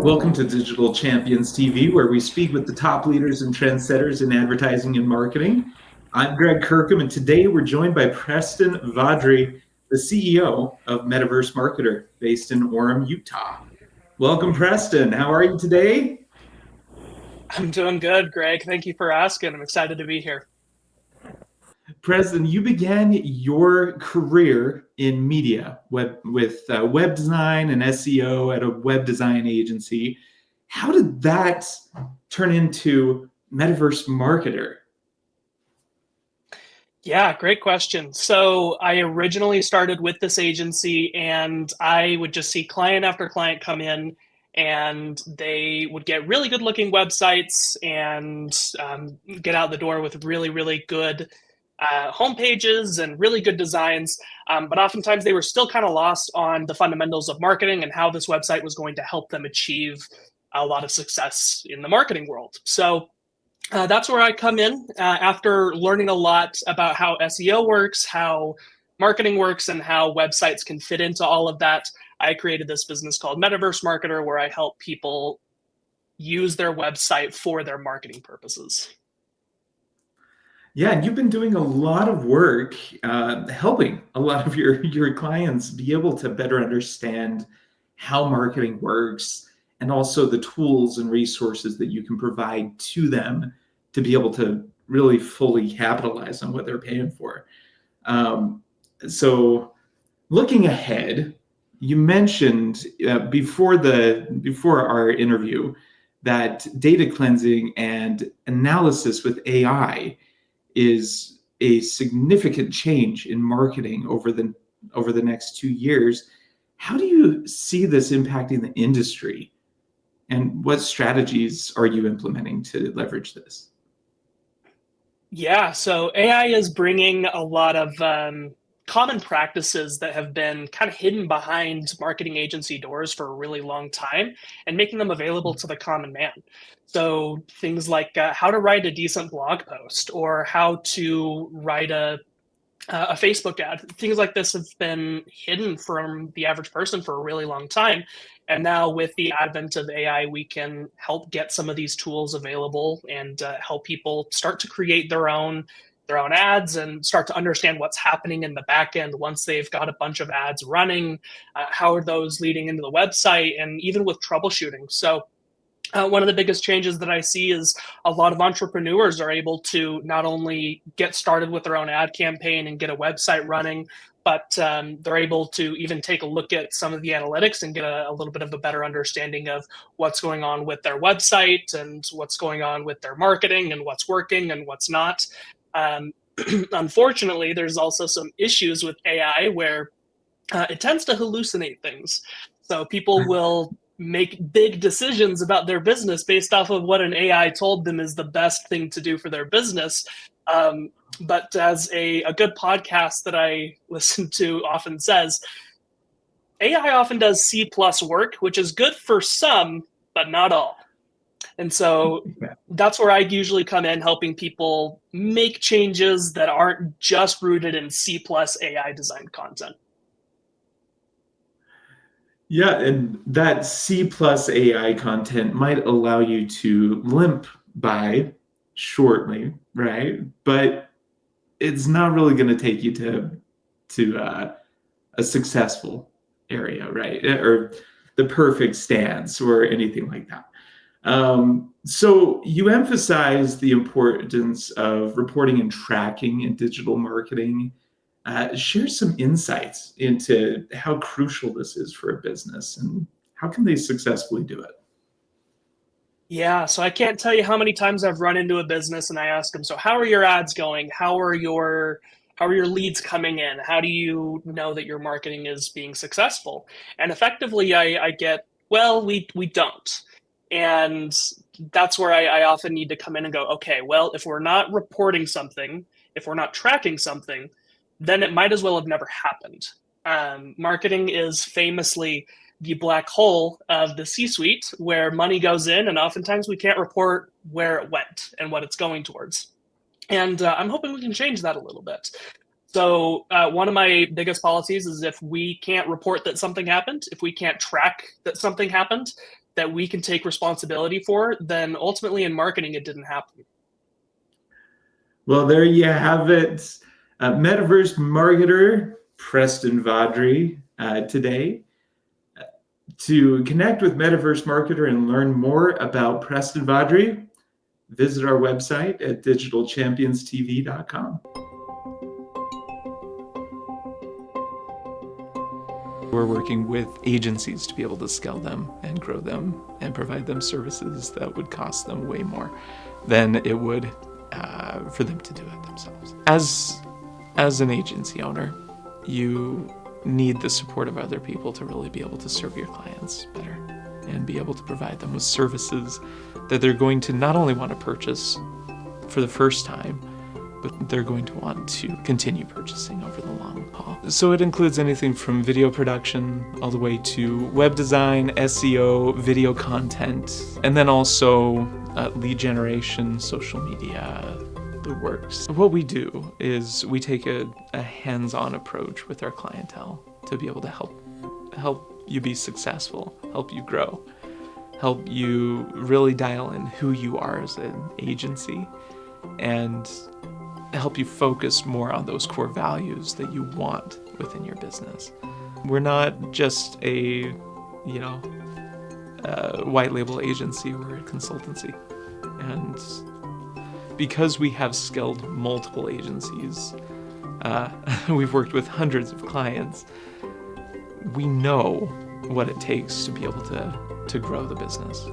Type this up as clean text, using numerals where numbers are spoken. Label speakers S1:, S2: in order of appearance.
S1: Welcome to Digital Champions TV, where we speak with the top leaders and trendsetters in advertising and marketing. I'm Greg Kirkham, and today we're joined by Preston Vawdrey, the CEO of Metaverse Marketer, based in Orem, Utah. Welcome, Preston. How are you today?
S2: I'm doing good, Greg. Thank you for asking. I'm excited to be here.
S1: Preston, you began your career in media with web design and SEO at a web design agency. How did that turn into Metaverse Marketer?
S2: Yeah, great question. So I originally started with this agency and I would just see client after client come in and they would get really good looking websites and get out the door with really, really good home pages and really good designs. But oftentimes they were still kind of lost on the fundamentals of marketing and how this website was going to help them achieve a lot of success in the marketing world. So that's where I come in after learning a lot about how SEO works, how marketing works, and how websites can fit into all of that. I created this business called Metaverse Marketer, where I help people use their website for their marketing purposes.
S1: Yeah, and you've been doing a lot of work helping a lot of your clients be able to better understand how marketing works and also the tools and resources that you can provide to them to be able to really fully capitalize on what they're paying for. Um, so, looking ahead, you mentioned before our interview that data cleansing and analysis with AI is a significant change in marketing over the next 2 years. How do you see this impacting the industry, and what strategies are you implementing to leverage this?
S2: Yeah, so AI is bringing a lot of common practices that have been kind of hidden behind marketing agency doors for a really long time and making them available to the common man. So things like how to write a decent blog post or how to write a Facebook ad. Things like this have been hidden from the average person for a really long time. And now, with the advent of AI, we can help get some of these tools available and help people start to create their own ads and start to understand what's happening in the back end once they've got a bunch of ads running. How are those leading into the website, and even with troubleshooting. So one of the biggest changes that I see is a lot of entrepreneurs are able to not only get started with their own ad campaign and get a website running, but they're able to even take a look at some of the analytics and get a little bit of a better understanding of what's going on with their website and what's going on with their marketing and what's working and what's not. Um, Unfortunately, there's also some issues with AI where it tends to hallucinate things. So people will make big decisions about their business based off of what an AI told them is the best thing to do for their business. But as a good podcast that I listen to often says, AI often does C plus work, which is good for some, but not all. And so that's where I usually come in, helping people make changes that aren't just rooted in C plus AI designed content.
S1: Yeah, and that C plus AI content might allow you to limp by shortly, right? But it's not really going to take you to a successful area, right? Or the perfect stance or anything like that. So you emphasize the importance of reporting and tracking in digital marketing. Share some insights into how crucial this is for a business and how can they successfully do it?
S2: Yeah, so I can't tell you how many times I've run into a business and I ask them, so how are your ads going? How are your leads coming in? How do you know that your marketing is being successful? And effectively I get, well, we don't. And that's where I often need to come in and go, okay, well, if we're not reporting something, if we're not tracking something, then it might as well have never happened. Marketing is famously the black hole of the C suite where money goes in, and oftentimes we can't report where it went and what it's going towards. And I'm hoping we can change that a little bit. So, one of my biggest policies is if we can't report that something happened, if we can't track that something happened, that we can take responsibility for, then ultimately in marketing, it didn't happen.
S1: Well, there you have it. Metaverse marketer Preston Vawdrey today. To connect with Metaverse marketer and learn more about Preston Vawdrey, visit our website at digitalchampionstv.com. We're working with agencies to be able to scale them and grow them and provide them services that would cost them way more than it would for them to do it themselves. As an agency owner, you need the support of other people to really be able to serve your clients better and be able to provide them with services that they're going to not only want to purchase for the first time, but they're going to want to continue purchasing over the long haul. So it includes anything from video production all the way to web design, SEO, video content, and then also lead generation, social media, the works. What we do is we take a hands-on approach with our clientele to be able to help you be successful, help you grow, help you really dial in who you are as an agency, and help you focus more on those core values that you want within your business. We're not just a white label agency, we're a consultancy. And because we have scaled multiple agencies, we've worked with hundreds of clients, we know what it takes to be able to grow the business.